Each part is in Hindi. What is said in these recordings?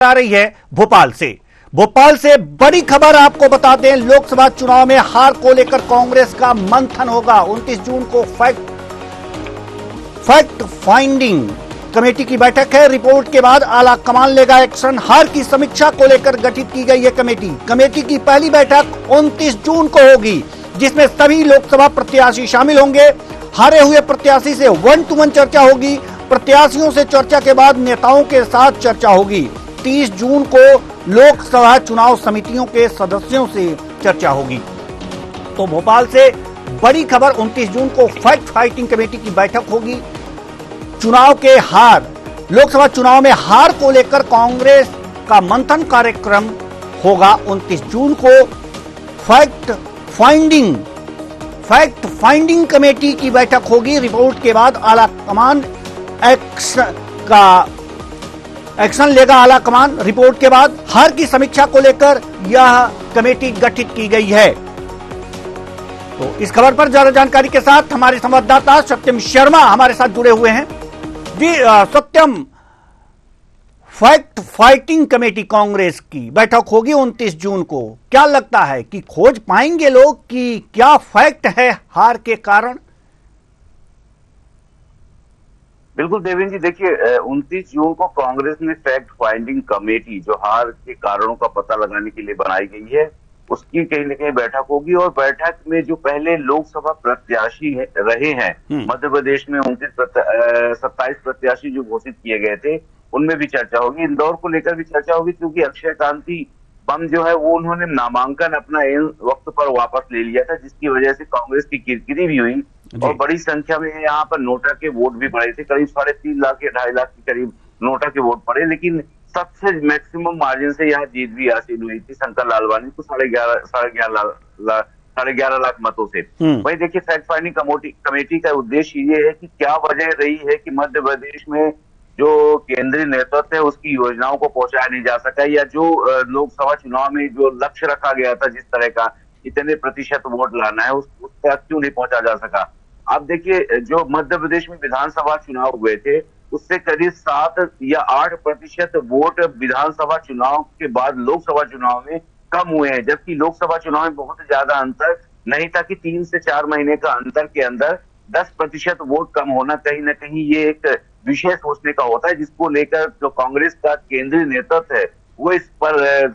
आ रही है भोपाल से बड़ी खबर आपको बता दें। लोकसभा चुनाव में हार को लेकर कांग्रेस का मंथन होगा। 29 जून को फैक्ट फाइंडिंग कमेटी की बैठक है। रिपोर्ट के बाद आला कमान लेगा एक्शन। हार की समीक्षा को लेकर गठित की गई है कमेटी की पहली बैठक 29 जून को होगी, जिसमें सभी लोकसभा प्रत्याशी शामिल होंगे। हारे हुए प्रत्याशी से 1-to-1 चर्चा होगी। प्रत्याशियों से चर्चा के बाद नेताओं के साथ चर्चा होगी। 30 जून को लोकसभा चुनाव समितियों के सदस्यों से चर्चा होगी। तो भोपाल से बड़ी खबर, 29 जून को फैक्ट फाइटिंग कमेटी की बैठक होगी। लोकसभा चुनाव में हार को लेकर कांग्रेस का मंथन कार्यक्रम होगा 29 जून को। फैक्ट फाइंडिंग कमेटी की बैठक होगी। रिपोर्ट के बाद आला कमान एक्शन लेगा। आला कमान रिपोर्ट के बाद हार की समीक्षा को लेकर यह कमेटी गठित की गई है। तो इस खबर पर ज्यादा जानकारी के साथ हमारे संवाददाता सत्यम शर्मा हमारे साथ जुड़े हुए हैं। जी सत्यम, फैक्ट फाइटिंग कमेटी कांग्रेस की बैठक होगी 29 जून को। क्या लगता है कि खोज पाएंगे लोग कि क्या फैक्ट है हार के कारण? बिल्कुल देवेंद्र जी, देखिए 29 जून को कांग्रेस ने फैक्ट फाइंडिंग कमेटी जो हार के कारणों का पता लगाने के लिए बनाई गई है, उसकी कहीं न कहीं बैठक होगी। और बैठक में जो पहले लोकसभा प्रत्याशी रहे हैं मध्य प्रदेश में 27 प्रत्याशी जो घोषित किए गए थे, उनमें भी चर्चा होगी। इंदौर को लेकर भी चर्चा होगी, क्योंकि अक्षय कांति बम जो है वो उन्होंने नामांकन अपना वक्त पर वापस ले लिया था, जिसकी वजह से कांग्रेस की किरकिरी भी हुई और बड़ी संख्या में यहाँ पर नोटा के वोट भी पड़े थे। करीब 3.5 लाख या 2.5 लाख के करीब नोटा के वोट पड़े, लेकिन सबसे मैक्सिमम मार्जिन से यहाँ जीत भी हासिल हुई थी शंकर लालवानी को 11.5 लाख मतों से। वही देखिए, फैक्ट फाइंडिंग कमेटी का उद्देश्य ये है कि क्या वजह रही है कि मध्य प्रदेश में जो केंद्रीय नेतृत्व है उसकी योजनाओं को पहुंचाया नहीं जा सका, या जो लोकसभा चुनाव में जो लक्ष्य रखा गया था जिस तरह का इतने प्रतिशत वोट लाना है, उस तक क्यों नहीं पहुंचा जा सका। अब देखिए, जो मध्य प्रदेश में विधानसभा चुनाव हुए थे उससे करीब 7 या 8% वोट विधानसभा चुनाव के बाद लोकसभा चुनाव में कम हुए हैं, जबकि लोकसभा चुनाव में बहुत ज्यादा अंतर नहीं था कि 3 से 4 महीने का अंतर के अंदर 10% वोट कम होना कहीं ना कहीं ये एक विषय सोचने का होता है, जिसको लेकर जो कांग्रेस का केंद्रीय नेतृत्व है वो इस पर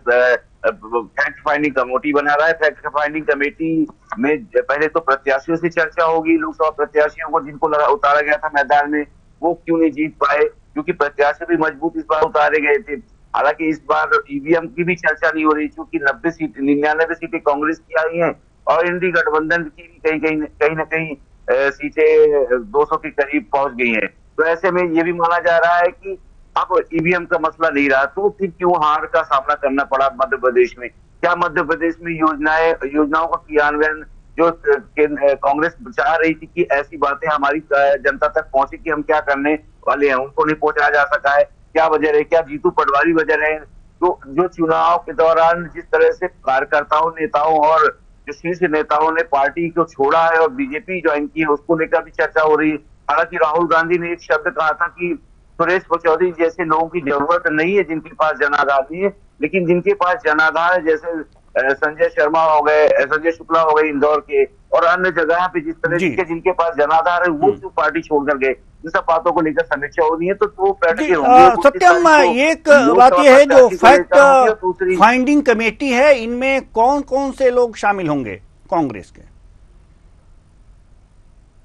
फैक्ट फाइंडिंग कमेटी बना रहा है। फैक्ट फाइंडिंग कमेटी में पहले तो प्रत्याशियों से चर्चा होगी। लोकसभा प्रत्याशियों को जिनको उतारा गया था मैदान में, वो क्यों नहीं जीत पाए, क्योंकि प्रत्याशी भी मजबूत इस बार उतारे गए थे। हालांकि इस बार ईवीएम की भी चर्चा नहीं हो रही, क्योंकि 99 सीटें कांग्रेस की आई हैं और इंडी गठबंधन की भी कहीं ना कहीं सीटें 200 के करीब पहुंच गई हैं। तो ऐसे में ये भी माना जा रहा है कि अब ईवीएम का मसला नहीं रहा, तो फिर क्यों हार का सामना करना पड़ा मध्य प्रदेश में। क्या मध्य प्रदेश में योजनाओं का क्रियान्वयन जो कांग्रेस चाह रही थी कि ऐसी बातें हमारी जनता तक पहुंचे कि हम क्या करने वाले हैं, उनको नहीं पहुंचाया जा सका है। क्या वजह रहे, क्या जीतू पटवारी वजह रहे? तो जो चुनाव के दौरान जिस तरह से कार्यकर्ताओं, नेताओं और जो शीर्ष नेताओं ने पार्टी को छोड़ा है और बीजेपी ज्वाइन की है, उसको लेकर भी चर्चा हो रही है। हालांकि राहुल गांधी ने एक शब्द कहा था कि सुरेश पचौरी जैसे लोगों की जरूरत नहीं है जिनके पास जनाधार नहीं है, लेकिन जिनके पास जनाधार है, जैसे संजय शुक्ला हो गए इंदौर के, और अन्य जगह पे जिस तरह के जिनके पास जनाधार है, वो जो पार्टी छोड़कर गए, इन सब बातों को लेकर समीक्षा हो रही है। तो सत्यम, एक बात यह है जो फैक्ट फाइंडिंग कमेटी है, इनमें कौन कौन से लोग शामिल होंगे कांग्रेस के?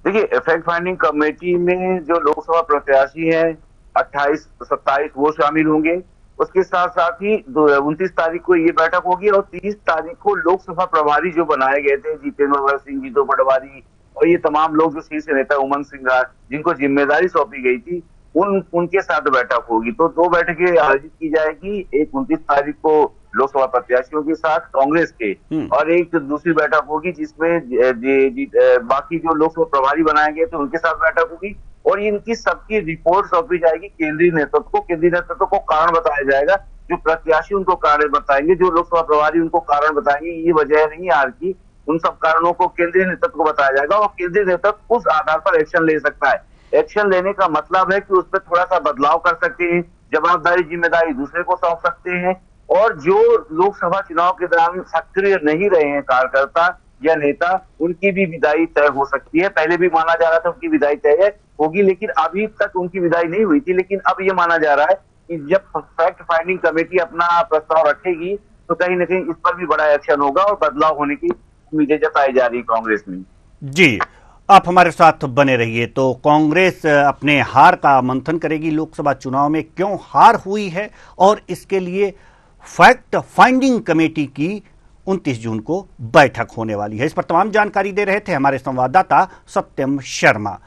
देखिए, फैक्ट फाइंडिंग कमेटी में जो लोकसभा प्रत्याशी हैं 28-27 वो शामिल होंगे। उसके साथ साथ ही 29 तारीख को ये बैठक होगी और 30 तारीख को लोकसभा प्रभारी जो बनाए गए थे, जितेंद्र सिंह, जीतू पटवारी और ये तमाम लोग जो शीर्ष नेता उमंग सिंह, जिनको जिम्मेदारी सौंपी गई थी, उनके साथ बैठक होगी। तो 2 बैठकें आयोजित की जाएगी, एक 29 तारीख को लोकसभा प्रत्याशियों के साथ कांग्रेस के, और एक दूसरी बैठक होगी जिसमें बाकी जो लोकसभा प्रभारी बनाए गए थे उनके साथ बैठक होगी, और इनकी सबकी रिपोर्ट सौंपी जाएगी केंद्रीय नेतृत्व को कारण बताया जाएगा। जो प्रत्याशी उनको कारण बताएंगे, जो लोकसभा प्रभारी उनको कारण बताएंगे, ये वजह नहीं हार की, उन सब कारणों को केंद्रीय नेतृत्व को बताया जाएगा और केंद्रीय नेतृत्व उस आधार पर एक्शन ले सकता है। एक्शन लेने का मतलब है कि उस पर थोड़ा सा बदलाव कर सकते हैं, जवाबदारी जिम्मेदारी दूसरे को सौंप सकते हैं। और जो लोकसभा चुनाव के दौरान सक्रिय नहीं रहे हैं कार्यकर्ता या नेता, उनकी भी विदाई तय हो सकती है। पहले भी माना जा रहा था उनकी विदाई तय होगी, लेकिन अभी तक उनकी विदाई नहीं हुई थी। लेकिन अब ये माना जा रहा है कि जब फैक्ट फाइंडिंग कमेटी अपना प्रस्ताव रखेगी तो कहीं ना कहीं इस पर भी बड़ा एक्शन होगा और बदलाव होने की उम्मीदें जताई जा रही कांग्रेस में। जी, आप हमारे साथ बने रहिए। तो कांग्रेस अपने हार का मंथन करेगी लोकसभा चुनाव में, क्यों हार हुई है, और इसके लिए फैक्ट फाइंडिंग कमेटी की 29 जून को बैठक होने वाली है। इस पर तमाम जानकारी दे रहे थे हमारे संवाददाता सत्यम शर्मा।